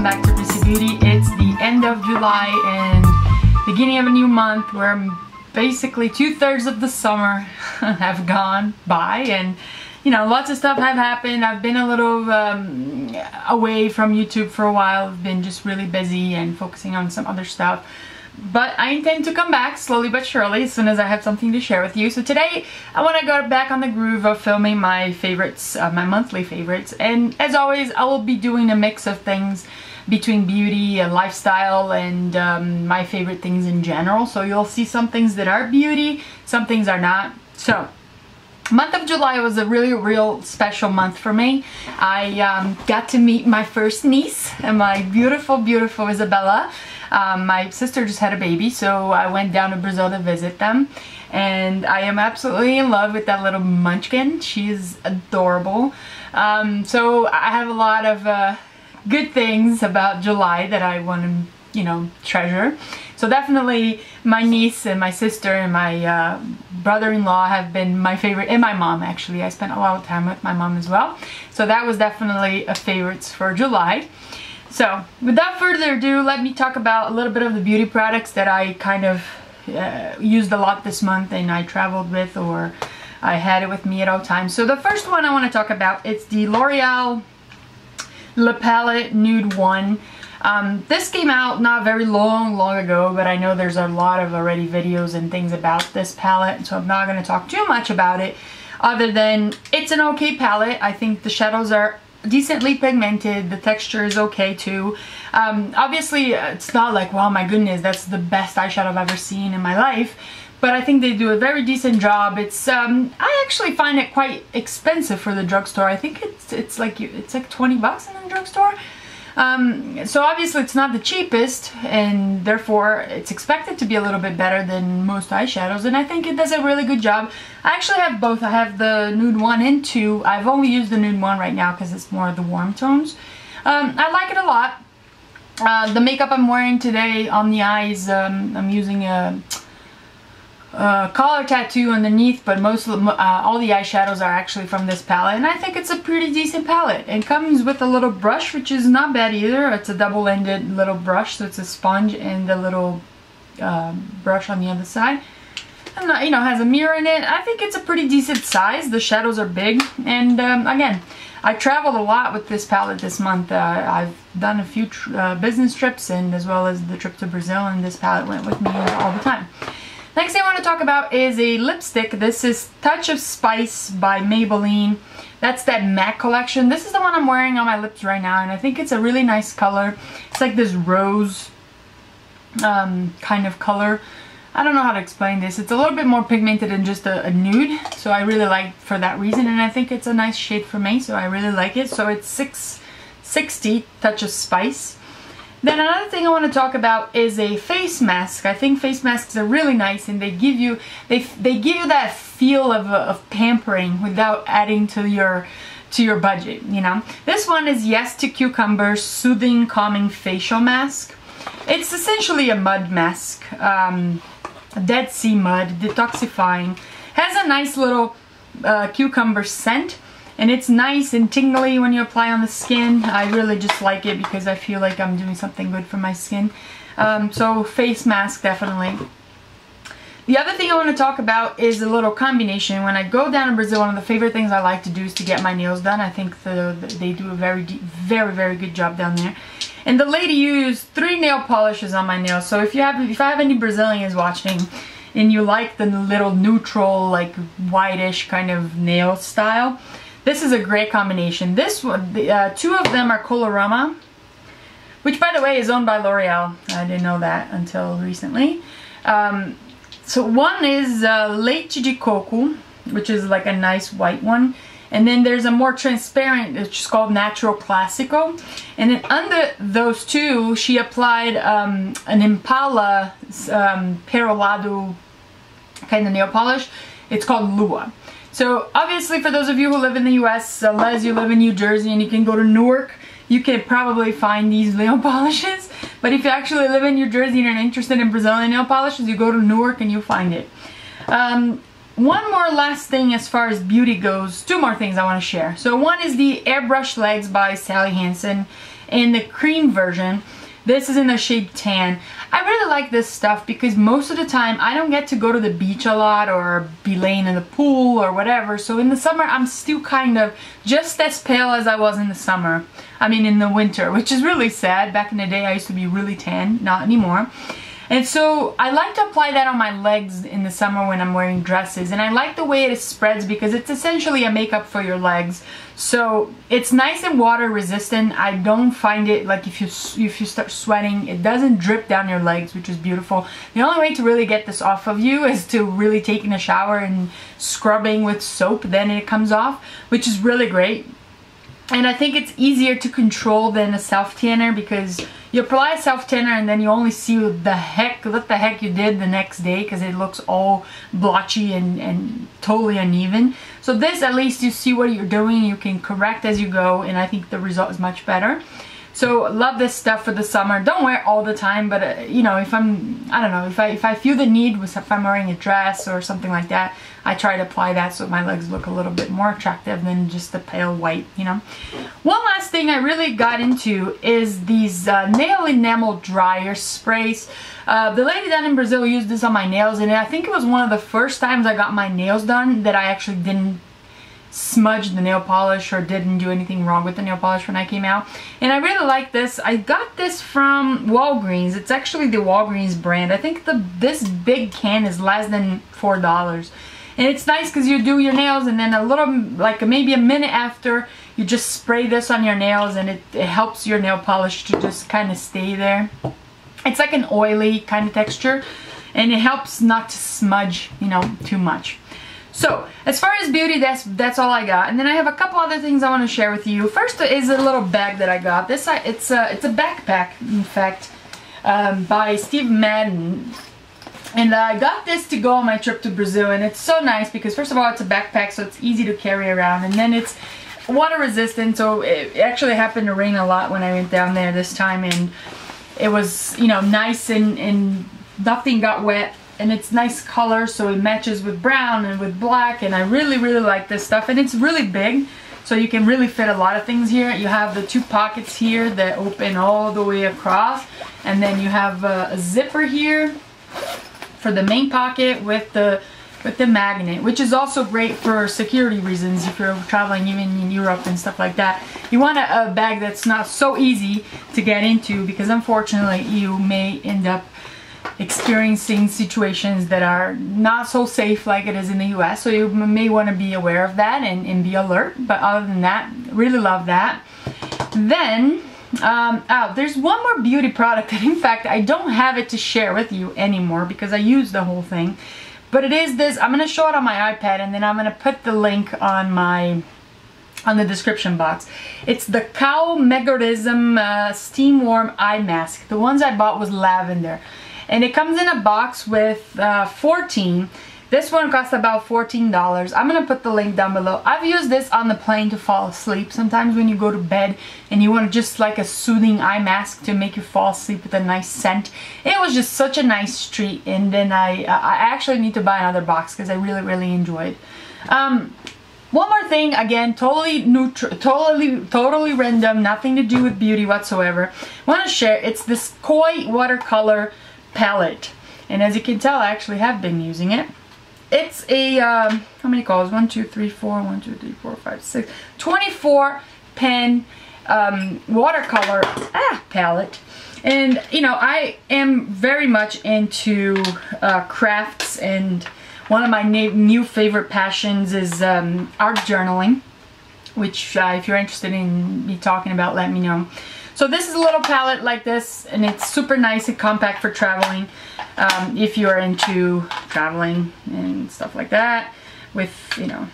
welcome back to Prissy Beauty. It's the end of July and beginning of a new month where basically 2/3 of the summer have gone by, and you know, lots of stuff have happened. I've been a little away from YouTube for a while. I've been just really busy and focusing on some other stuff. But I intend to come back slowly but surely as soon as I have something to share with you. So today I want to go back on the groove of filming my favorites, my monthly favorites. And as always, I will be doing a mix of things between beauty and lifestyle and my favorite things in general. So you'll see some things that are beauty, some things are not. So month of July was a really real special month for me. I got to meet my first niece, my beautiful Isabella. My sister just had a baby, so I went down to Brazil to visit them, and I am absolutely in love with that little munchkin. She is adorable. So I have a lot of good things about July that I want to, you know, treasure. So definitely my niece and my sister and my brother-in-law have been my favorite, and my mom actually. I spent a lot of time with my mom as well. So that was definitely a favorites for July. So without further ado, let me talk about a little bit of the beauty products that I kind of used a lot this month and I traveled with, or I had it with me at all times. So the first one I want to talk about, it's the L'Oreal Le Palette Nude 1. This came out not very long ago, but I know there's a lot of already videos and things about this palette, so I'm not going to talk too much about it other than it's an okay palette. I think the shadows are decently pigmented, the texture is okay too. Obviously it's not like, wow, my goodness, that's the best eyeshadow I've ever seen in my life, but I think they do a very decent job. It's I actually find it quite expensive for the drugstore. I think it's like 20 bucks in the drugstore. So obviously it's not the cheapest, and therefore it's expected to be a little bit better than most eyeshadows, and I think it does a really good job. I actually have both. I have the Nude 1 and 2. I've only used the Nude 1 right now because it's more of the warm tones. I like it a lot. The makeup I'm wearing today on the eyes, I'm using a collar tattoo underneath, but most of all the eyeshadows are actually from this palette, and I think it's a pretty decent palette. It comes with a little brush, which is not bad either. It's a double-ended little brush, so it's a sponge and a little brush on the other side, and you know, has a mirror in it. I think it's a pretty decent size. The shadows are big, and again, I traveled a lot with this palette this month. I've done a few business trips, and as well as the trip to Brazil, and this palette went with me all the time. Next thing I want to talk about is a lipstick. This is Touch of Spice by Maybelline. That's that matte collection. This is the one I'm wearing on my lips right now, and I think it's a really nice color. It's like this rose kind of color. I don't know how to explain this. It's a little bit more pigmented than just a nude, so I really like for that reason, and I think it's a nice shade for me, so I really like it. So it's $6.60 Touch of Spice. Then another thing I want to talk about is a face mask. I think face masks are really nice, and they give you that feel of pampering without adding to your budget, you know. This one is Yes to Cucumber Soothing Calming Facial Mask. It's essentially a mud mask, Dead Sea mud, detoxifying. Has a nice little cucumber scent. And it's nice and tingly when you apply on the skin. I really just like it because I feel like I'm doing something good for my skin. So face mask, definitely. The other thing I want to talk about is a little combination. When I go down in Brazil, one of the favorite things I like to do is to get my nails done. I think they do a very good job down there. And the lady used 3 nail polishes on my nails. So if I have any Brazilians watching, and you like the little neutral, like whitish kind of nail style, this is a great combination. This one, 2 of them are Colorama, which by the way is owned by L'Oreal. I didn't know that until recently. So one is Leite de Coco, which is like a nice white one. And then there's a more transparent, which is called Natural Classico. And then under those 2, she applied an Impala Perolado kind of nail polish. It's called Lua. So obviously for those of you who live in the US, unless you live in New Jersey and you can go to Newark, you can probably find these nail polishes. But if you actually live in New Jersey and you're interested in Brazilian nail polishes, you go to Newark and you find it. One more last thing as far as beauty goes, 2 more things I want to share. So one is the Airbrush Legs by Sally Hansen. in the cream version. This is in the shade tan. I really like this stuff because most of the time I don't get to go to the beach a lot or be laying in the pool or whatever. So in the summer I'm still kind of just as pale as I was in the summer. I mean in the winter, which is really sad. Back in the day I used to be really tan, not anymore. And so I like to apply that on my legs in the summer when I'm wearing dresses. And I like the way it spreads because it's essentially a makeup for your legs. So it's nice and water resistant. I don't find it like if you start sweating, it doesn't drip down your legs, which is beautiful. The only way to really get this off of you is to really taking a shower and scrubbing with soap, then it comes off, which is really great. And I think it's easier to control than a self-tanner because you apply a self-tanner and then you only see what the heck you did the next day because it looks all blotchy and totally uneven. So this, at least you see what you're doing, you can correct as you go, and I think the result is much better. So love this stuff for the summer. Don't wear it all the time, but you know, if I feel the need, if I'm wearing a dress or something like that, I try to apply that so my legs look a little bit more attractive than just the pale white, you know. One last thing I really got into is these nail enamel dryer sprays. The lady down in Brazil used this on my nails, and I think it was one of the first times I got my nails done that I actually didn't smudge the nail polish or didn't do anything wrong with the nail polish when I came out. And I really like this. I got this from Walgreens. It's actually the Walgreens brand. I think this big can is less than $4. And it's nice because you do your nails and then a little, like maybe a minute after, you just spray this on your nails and it helps your nail polish to just kind of stay there. It's like an oily kind of texture and it helps not to smudge, you know, too much. So, as far as beauty, that's all I got. And then I have a couple other things I want to share with you. First is a little bag that I got. It's a backpack, in fact, by Steve Madden. And I got this to go on my trip to Brazil, and it's so nice because first of all, it's a backpack, so it's easy to carry around, and then it's water resistant. So it actually happened to rain a lot when I went down there this time, and it was, you know, nice and nothing got wet. And it's nice color, so it matches with brown and with black, and I really like this stuff. And it's really big, so you can really fit a lot of things here. You have the two pockets here that open all the way across, and then you have a zipper here for the main pocket with the magnet, which is also great for security reasons if you're traveling even in Europe and stuff like that. You want a bag that's not so easy to get into because unfortunately you may end up experiencing situations that are not so safe like it is in the US, so you may want to be aware of that and be alert. But other than that, really love that. Then there's one more beauty product that in fact I don't have it to share with you anymore because I used the whole thing, but it is this. I'm going to show it on my iPad and then I'm going to put the link on the description box. It's the Cow Megarism Steam Warm Eye Mask. The ones I bought was lavender. And it comes in a box with 14. This one costs about $14. I'm going to put the link down below. I've used this on the plane to fall asleep. Sometimes when you go to bed and you want just like a soothing eye mask to make you fall asleep with a nice scent. It was just such a nice treat. And then I actually need to buy another box because I really enjoyed it. One more thing, again, totally neutral, totally random, nothing to do with beauty whatsoever. I want to share, it's this Koi watercolor palette, and as you can tell I actually have been using it. It's a how many colors? 1 2 3 4 1 2 3 4 5 6 24 pen watercolor palette. And you know, I am very much into crafts, and one of my new favorite passions is art journaling, which if you're interested in me talking about, let me know. So this is a little palette like this, and it's super nice and compact for traveling. If you're into traveling and stuff like that, with, you know,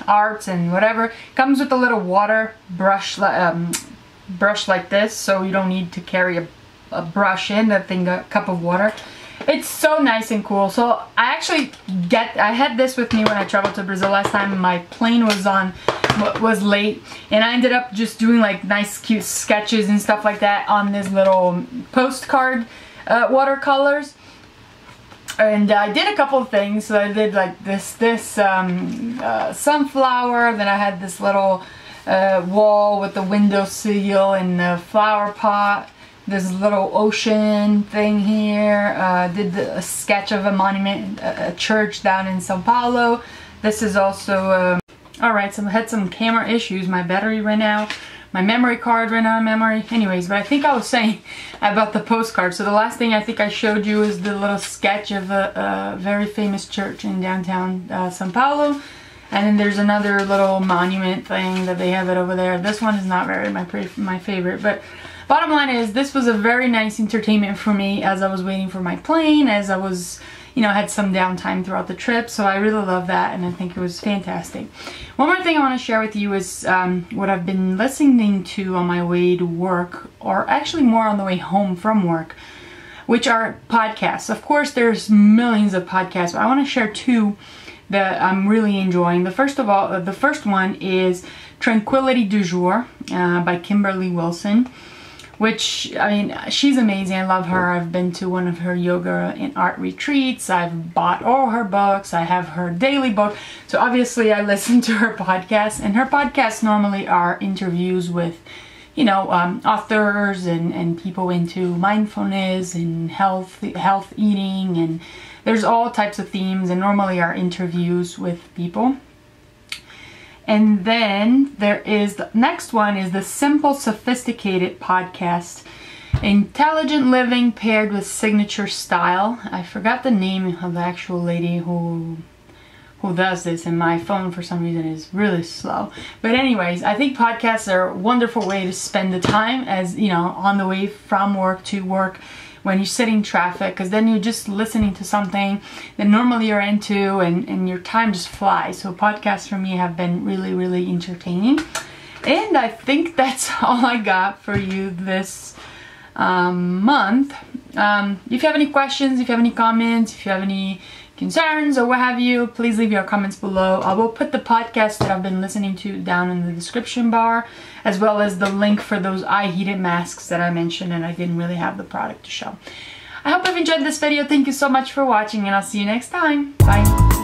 arts and whatever. Comes with a little water brush, brush like this, so you don't need to carry a brush in that thing, a cup of water. It's so nice and cool. So I had this with me when I traveled to Brazil last time. My plane was late, and I ended up just doing like nice cute sketches and stuff like that on this little postcard watercolors. And I did a couple of things. So I did like this sunflower, then I had this little wall with the windowsill and the flower pot. This little ocean thing here. Did a sketch of a monument, a church down in Sao Paulo. This is also, alright, so I had some camera issues. My battery ran out. My memory card ran out of memory. Anyways, but I think I was saying about the postcard. So the last thing I think I showed you is the little sketch of a very famous church in downtown Sao Paulo. And then there's another little monument thing that they have it over there. This one is not very my favorite, but bottom line is this was a very nice entertainment for me as I was waiting for my plane, as I was, you know, had some downtime throughout the trip. So I really love that, and I think it was fantastic. One more thing I want to share with you is what I've been listening to on my way to work, or actually more on the way home from work, which are podcasts. Of course, there's millions of podcasts, but I want to share two that I'm really enjoying. The first one is Tranquility du Jour by Kimberly Wilson, which, I mean, she's amazing. I love her. I've been to one of her yoga and art retreats. I've bought all her books. I have her daily book. So obviously I listen to her podcasts, and her podcasts normally are interviews with, you know, authors and people into mindfulness and health eating, and there's all types of themes, and normally are interviews with people. And then there is the next one is the Simple Sophisticated podcast, intelligent living paired with signature style. I forgot the name of the actual lady who does this, and my phone for some reason is really slow. But anyways, I think podcasts are a wonderful way to spend the time, as you know, on the way from work to work, when you're sitting in traffic, because then you're just listening to something that normally you're into, and your time just flies. So podcasts for me have been really, really entertaining. And I think that's all I got for you this month. If you have any questions, if you have any comments, if you have any concerns or what have you, please leave your comments below. I will put the podcast that I've been listening to down in the description bar, as well as the link for those eye heated masks that I mentioned, and I didn't really have the product to show. I hope you've enjoyed this video. Thank you so much for watching, and I'll see you next time. Bye.